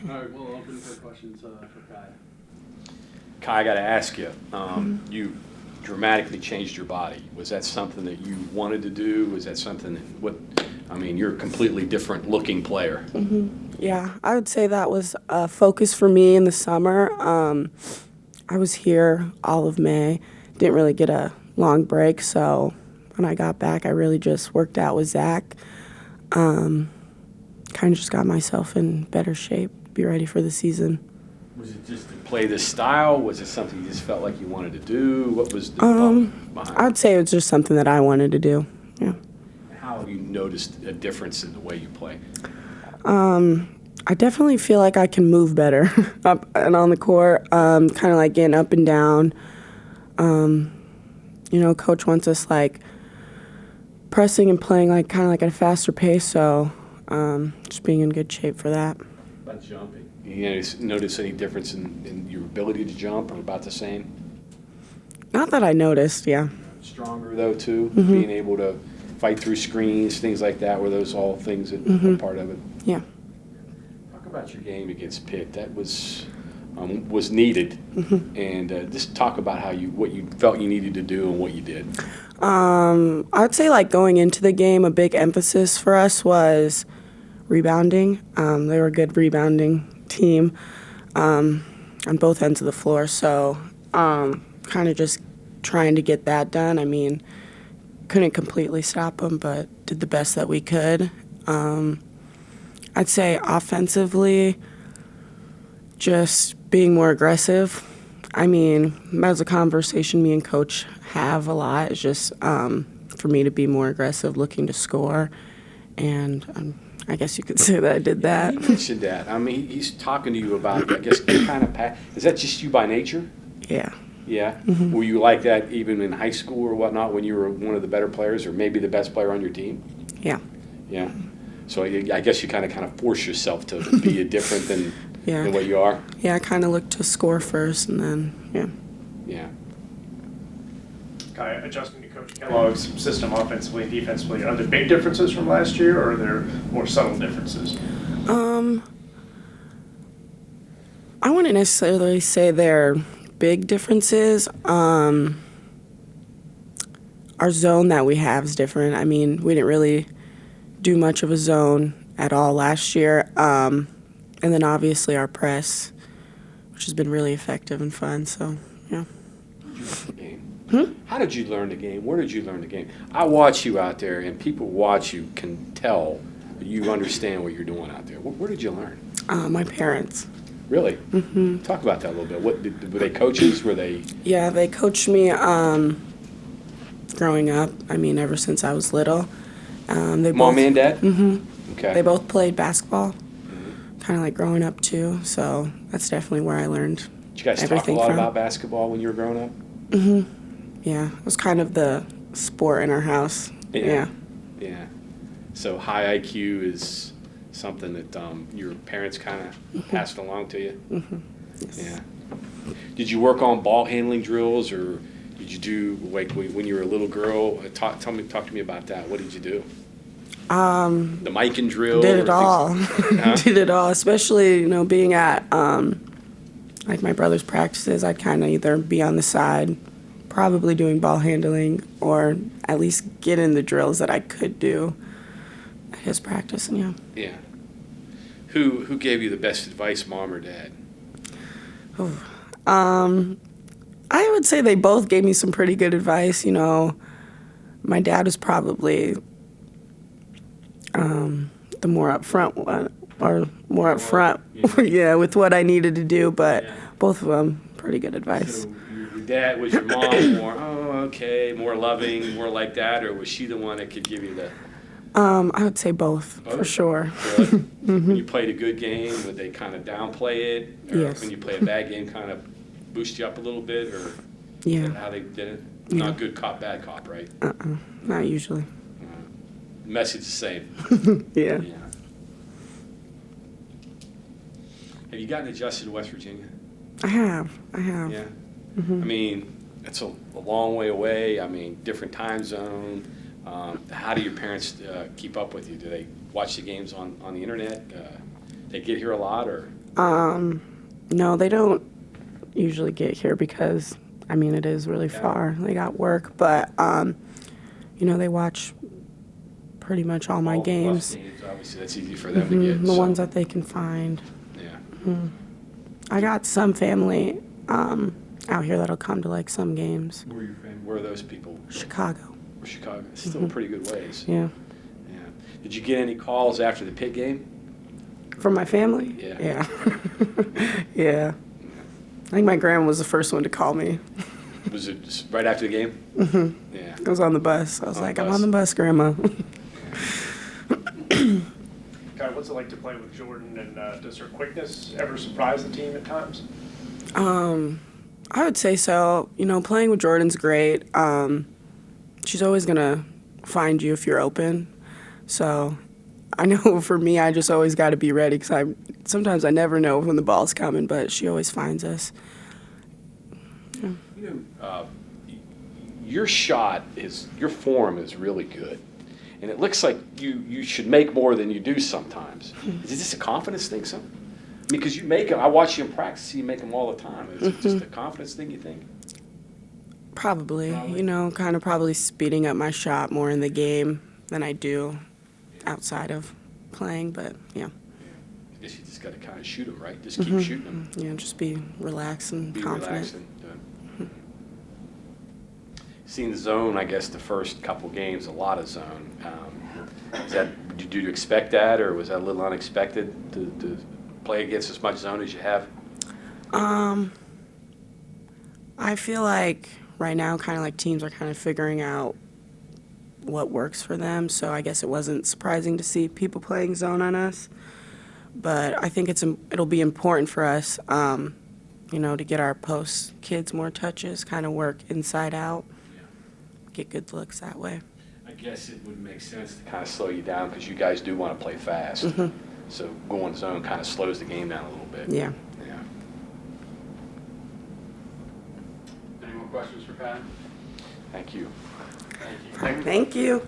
All right, we'll open for questions for Kyah. Kyah, I got to ask you, you dramatically changed your body. Was that something that you wanted to do? Was that something you're a completely different looking player. Yeah, I would say that was a focus for me in the summer. I was here all of May, didn't really get a long break, so when I got back, I really just worked out with Zach. Kind of just got myself in better shape, be ready for the season. Was it just to play this style? Was it something you just felt like you wanted to do? What was the thought behind it? I'd say it was just something that I wanted to do, yeah. How have you noticed a difference in the way you play? I definitely feel like I can move better up and on the court, kind of like getting up and down. Coach wants us like pressing and playing like kind of like at a faster pace, so just being in good shape for that. About jumping. You notice any difference in your ability to jump, or about the same? Not that I noticed, yeah. Stronger though too, being able to fight through screens, things like that. Were those all things that were part of it? Yeah. Talk about your game against Pitt. That was needed, and just talk about what you felt you needed to do and what you did. I'd say like going into the game, a big emphasis for us was rebounding. They were a good rebounding team on both ends of the floor, so kind of just trying to get that done. I mean, couldn't completely stop them, but did the best that we could. I'd say offensively, just being more aggressive. I mean, that was a conversation me and Coach have a lot. It's just for me to be more aggressive, looking to score, and I guess you could say that I did that. You mentioned that. I mean, he's talking to you about, I guess, kind of is that just you by nature? Yeah. Yeah? Were you like that even in high school or whatnot when you were one of the better players or maybe the best player on your team? Yeah. Yeah? So I guess you kind of force yourself to be different than what you are? Yeah, I kind of look to score first and then, yeah. Yeah. Kyah, adjusting to Coach Kellogg's system offensively and defensively, are there big differences from last year, or are there more subtle differences? I wouldn't necessarily say they're big differences. Our zone that we have is different. I mean, we didn't really do much of a zone at all last year. And then obviously our press, which has been really effective and fun, so, yeah. Did you learn the game? How did you learn the game? Where did you learn the game? I watch you out there, and people watch you can tell you understand what you're doing out there. Where did you learn? My parents. Really? Talk about that a little bit. Were they coaches? Were they? Yeah, they coached me growing up. I mean, ever since I was little. Mom and dad? Okay. They both played basketball, kind of like growing up too. So that's definitely where I learned Did you guys everything talk a lot from. about basketball when you were growing up? Yeah, it was kind of the sport in our house. Yeah. So high IQ is something that your parents kind of passed along to you? Yes. Yeah. Did you work on ball handling drills, or did you do, like, when you were a little girl? Talk to me about that. What did you do? The Mikan drill? Did it all. Huh? Did it all, especially, being at like my brother's practices. I'd kind of either be on the side, probably doing ball handling, or at least get in the drills that I could do at his practice, and Yeah. Who gave you the best advice, mom or dad? I would say they both gave me some pretty good advice. My dad was probably the more upfront one, or more upfront, with what I needed to do. But both of them, pretty good advice. So your dad, was your mom more, more loving, more like that, or was she the one that could give you the? I would say both, for sure. Really? When you played a good game, would they kind of downplay it? Or Yes. when you play a bad game, kind of boost you up a little bit? Or Yeah. is that how they did it? Yeah. Not good cop, bad cop, right? Not usually. Message the same. Yeah. Have you gotten adjusted to West Virginia? I have. Yeah. I mean, it's a long way away. I mean, different time zone. How do your parents keep up with you? Do they watch the games on the internet? They get here a lot, or? No, they don't usually get here because, I mean, it is really Yeah. far. They got work, but, they watch pretty much all my All the plus games. teams, obviously, that's easy for them to get. The so, ones that they can find. Yeah. I got some family out here that'll come to like some games. Where are those people? Chicago. Or Chicago. It's still a pretty good ways. Yeah. Yeah. Did you get any calls after the Pitt game? From my family? Yeah. Yeah. Yeah. I think my grandma was the first one to call me. Was it just right after the game? Mm-hmm. Yeah. I was on the bus. I was On the like, I'm bus. on the bus, Grandma. Kyah, what's it like to play with Jordan, and does her quickness ever surprise the team at times? I would say so. Playing with Jordan's great. She's always going to find you if you're open. So I know for me, I just always got to be ready because sometimes I never know when the ball's coming, but she always finds us. Your your form is really good. And it looks like you should make more than you do sometimes. Is this a confidence thing, son? I mean, because you make them. I watch you in practice. You make them all the time. Is it just a confidence thing, you think? Probably. Kind of probably speeding up my shot more in the game than I do outside of playing, but yeah. I guess you just got to kind of shoot them, right? Just keep shooting them. Yeah, just be relaxed and Be confident. relaxed and seen the zone, I guess, the first couple games, a lot of zone. Did you expect that, or was that a little unexpected to play against as much zone as you have? I feel like right now kind of like teams are kind of figuring out what works for them, so I guess it wasn't surprising to see people playing zone on us. But I think it'll be important for us, to get our post kids more touches, kind of work inside out, get good looks that way. I guess it would make sense to kind of slow you down because you guys do want to play fast. So going zone kind of slows the game down a little bit. Yeah. Yeah. Any more questions for Kyah? Thank you. Thank you. Thank you.